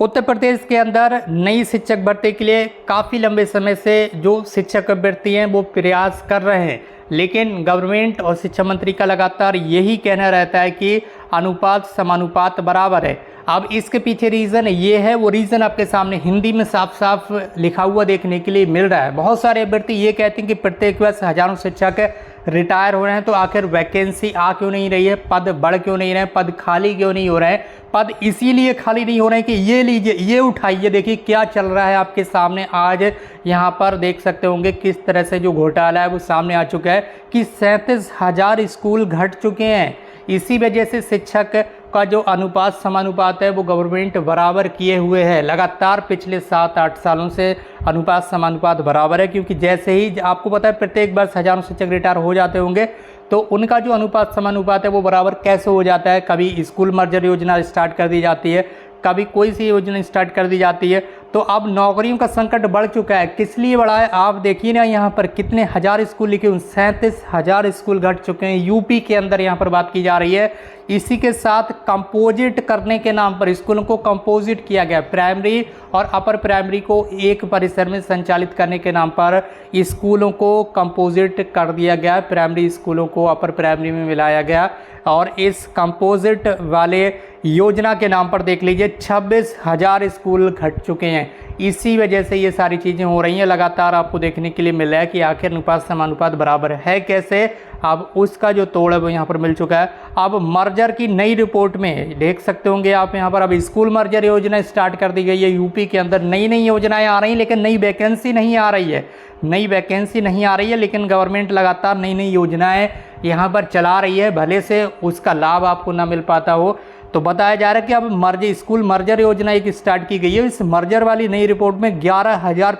उत्तर प्रदेश के अंदर नई शिक्षक भर्ती के लिए काफ़ी लंबे समय से जो शिक्षक अभ्यर्थी हैं वो प्रयास कर रहे हैं, लेकिन गवर्नमेंट और शिक्षा मंत्री का लगातार यही कहना रहता है कि अनुपात समानुपात बराबर है। अब इसके पीछे रीज़न ये है, वो रीज़न आपके सामने हिंदी में साफ साफ लिखा हुआ देखने के लिए मिल रहा है। बहुत सारे अभ्यर्थी ये कहते हैं कि प्रत्येक वर्ष हजारों शिक्षक रिटायर हो रहे हैं, तो आखिर वैकेंसी आ क्यों नहीं रही है, पद बढ़ क्यों नहीं रहे हैं, पद खाली क्यों नहीं हो रहे हैं। पद इसीलिए खाली नहीं हो रहे हैं कि ये लीजिए, ये उठाइए, देखिए क्या चल रहा है आपके सामने। आज यहाँ पर देख सकते होंगे किस तरह से जो घोटाला है वो सामने आ चुका है कि 37,000 स्कूल घट चुके हैं। इसी वजह से शिक्षक का जो अनुपात समानुपात है वो गवर्नमेंट बराबर किए हुए है। लगातार पिछले 7-8 सालों से अनुपात समानुपात बराबर है, क्योंकि जैसे ही आपको पता है प्रत्येक वर्ष हजारों शिक्षक रिटायर हो जाते होंगे, तो उनका जो अनुपात समानुपात है वो बराबर कैसे हो जाता है। कभी स्कूल मर्जर योजना स्टार्ट कर दी जाती है, कभी कोई सी योजना स्टार्ट कर दी जाती है। तो अब नौकरियों का संकट बढ़ चुका है। किस लिए बढ़ा है आप देखिए ना, यहाँ पर कितने हजार स्कूल लिखे हुए, 37,000 स्कूल घट चुके हैं यूपी के अंदर। यहाँ पर बात की जा रही है। इसी के साथ कंपोजिट करने के नाम पर स्कूलों को कंपोजिट किया गया। प्राइमरी और अपर प्राइमरी को एक परिसर में संचालित करने के नाम पर स्कूलों को कंपोजिट कर दिया गया। प्राइमरी स्कूलों को अपर प्राइमरी में मिलाया गया, और इस कंपोजिट वाले योजना के नाम पर देख लीजिए 26,000 स्कूल घट चुके हैं। इसी वजह से ये सारी चीज़ें हो रही हैं। लगातार आपको देखने के लिए मिल रहा है कि आखिर अनुपात समानुपात बराबर है कैसे। अब उसका जो तोड़ है वो यहाँ पर मिल चुका है। अब मर्जर की नई रिपोर्ट में देख सकते होंगे आप, यहाँ पर अब स्कूल मर्जर योजना स्टार्ट कर दी गई है यूपी के अंदर। नई नई योजनाएं आ रही हैं, लेकिन नई वैकेंसी नहीं आ रही है। नई वैकेंसी नहीं आ रही है, लेकिन गवर्नमेंट लगातार नई नई योजनाएं यहाँ पर चला रही है। भले से उसका लाभ आपको ना मिल पाता हो। तो बताया जा रहा है कि अब स्कूल मर्जर योजना एक स्टार्ट की गई है। इस मर्जर वाली नई रिपोर्ट में 11,000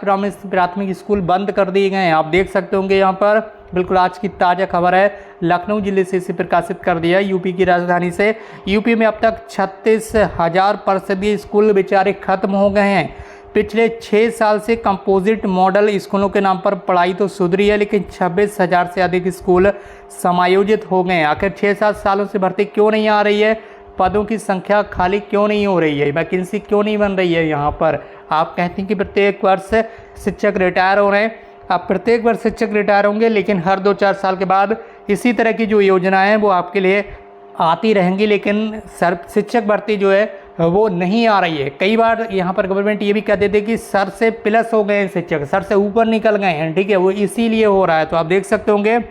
प्राथमिक स्कूल बंद कर दिए गए हैं। आप देख सकते होंगे यहाँ पर बिल्कुल आज की ताज़ा खबर है, लखनऊ जिले से इसे प्रकाशित कर दिया है, यूपी की राजधानी से। यूपी में अब तक 36,000 परिषदीय स्कूल बेचारे खत्म हो गए हैं। पिछले 6 साल से कंपोजिट मॉडल स्कूलों के नाम पर पढ़ाई तो सुधरी है, लेकिन 26,000 से अधिक स्कूल समायोजित हो गए हैं। आखिर 6-7 सालों से भर्ती क्यों नहीं आ रही है, पदों की संख्या खाली क्यों नहीं हो रही है, वैकेंसी क्यों नहीं बन रही है। यहाँ पर आप कहते हैं कि प्रत्येक वर्ष शिक्षक रिटायर हो रहे हैं। अब प्रत्येक वर्ष शिक्षक रिटायर होंगे, लेकिन हर 2-4 साल के बाद इसी तरह की जो योजनाएं हैं वो आपके लिए आती रहेंगी, लेकिन शिक्षक भर्ती जो है वो नहीं आ रही है। कई बार यहाँ पर गवर्नमेंट ये भी कह देते हैं कि सर से प्लस हो गए हैं शिक्षक, सर से ऊपर निकल गए हैं, ठीक है, वो इसीलिए हो रहा है। तो आप देख सकते होंगे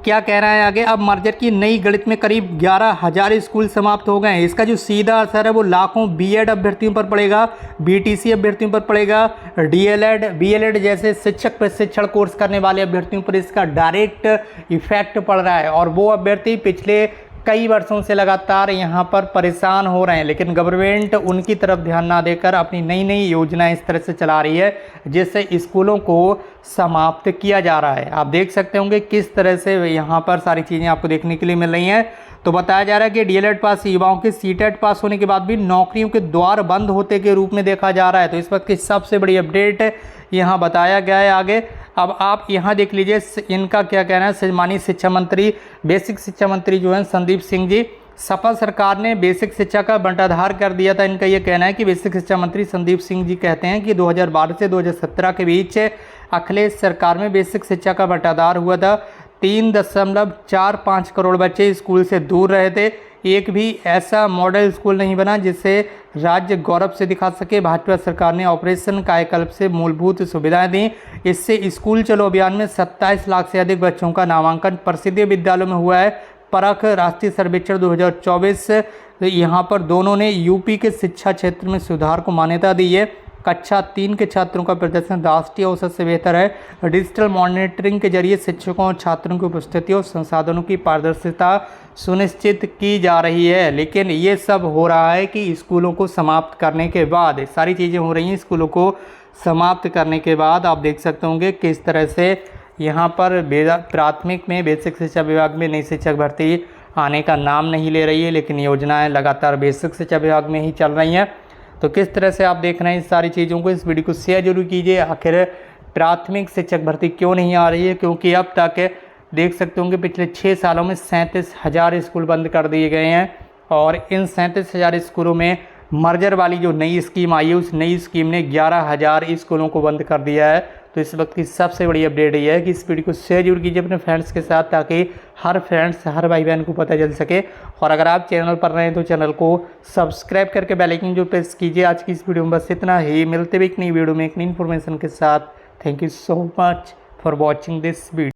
क्या कह रहा है आगे। अब मर्जर की नई गणित में करीब 11,000 स्कूल समाप्त हो गए हैं। इसका जो सीधा असर है वो लाखों बीएड अभ्यर्थियों पर पड़ेगा, बीटीसी अभ्यर्थियों पर पड़ेगा, डीएलएड बीएलएड जैसे शिक्षक प्रशिक्षण कोर्स करने वाले अभ्यर्थियों पर इसका डायरेक्ट इफेक्ट पड़ रहा है। और वो अभ्यर्थी पिछले कई वर्षों से लगातार यहाँ पर परेशान हो रहे हैं, लेकिन गवर्नमेंट उनकी तरफ ध्यान ना देकर अपनी नई नई योजनाएं इस तरह से चला रही है जिससे स्कूलों को समाप्त किया जा रहा है। आप देख सकते होंगे किस तरह से यहाँ पर सारी चीज़ें आपको देखने के लिए मिल रही हैं। तो बताया जा रहा है कि डीएलएड पास युवाओं के सीटेट पास होने के बाद भी नौकरियों के द्वार बंद होते के रूप में देखा जा रहा है। तो इस वक्त की सबसे बड़ी अपडेट यहाँ बताया गया है आगे। अब आप यहाँ देख लीजिए इनका क्या कहना है। माननीय शिक्षा मंत्री, बेसिक शिक्षा मंत्री जो हैं संदीप सिंह जी, सपा सरकार ने बेसिक शिक्षा का बंटाधार कर दिया था। इनका ये कहना है कि बेसिक शिक्षा मंत्री संदीप सिंह जी कहते हैं कि 2012 से 2017 के बीच अखिलेश सरकार में बेसिक शिक्षा का बंटाधार हुआ था। 3.45 करोड़ बच्चे स्कूल से दूर रहे थे। एक भी ऐसा मॉडल स्कूल नहीं बना जिसे राज्य गौरव से दिखा सके। भाजपा सरकार ने ऑपरेशन कायाकल्प से मूलभूत सुविधाएं दी। इससे स्कूल चलो अभियान में 27 लाख से अधिक बच्चों का नामांकन प्रसिद्ध विद्यालयों में हुआ है। परख राष्ट्रीय सर्वेक्षण 2024 यहाँ पर दोनों ने यूपी के शिक्षा क्षेत्र में सुधार को मान्यता दी है। कक्षा 3 के छात्रों का प्रदर्शन राष्ट्रीय औसत से बेहतर है। डिजिटल मॉनिटरिंग के जरिए शिक्षकों और छात्रों की उपस्थिति और संसाधनों की पारदर्शिता सुनिश्चित की जा रही है। लेकिन ये सब हो रहा है कि स्कूलों को समाप्त करने के बाद, सारी चीज़ें हो रही हैं स्कूलों को समाप्त करने के बाद। आप देख सकते होंगे किस तरह से यहाँ पर प्राथमिक में बेसिक शिक्षा विभाग में नई शिक्षक भर्ती आने का नाम नहीं ले रही है, लेकिन योजनाएँ लगातार बेसिक शिक्षा विभाग में ही चल रही हैं। तो किस तरह से आप देख रहे हैं इस सारी चीज़ों को, इस वीडियो को शेयर जरूर कीजिए। आखिर प्राथमिक शिक्षक भर्ती क्यों नहीं आ रही है, क्योंकि अब तक देख सकते होंगे पिछले 6 सालों में 37,000 स्कूल बंद कर दिए गए हैं, और इन 37,000 स्कूलों में मर्जर वाली जो नई स्कीम आई है उस नई स्कीम ने 11,000 स्कूलों को बंद कर दिया है। तो इस वक्त की सबसे बड़ी अपडेट ये है कि इस वीडियो को शेयर जरूर कीजिए अपने फ्रेंड्स के साथ, ताकि हर भाई बहन को पता चल सके। और अगर आप चैनल पर रहे हैं तो चैनल को सब्सक्राइब करके बेल आइकन जो प्रेस कीजिए। आज की इस वीडियो में बस इतना ही, मिलते हुए एक नई वीडियो में एक नई इन्फॉर्मेशन के साथ। Thank you so much for watching this video.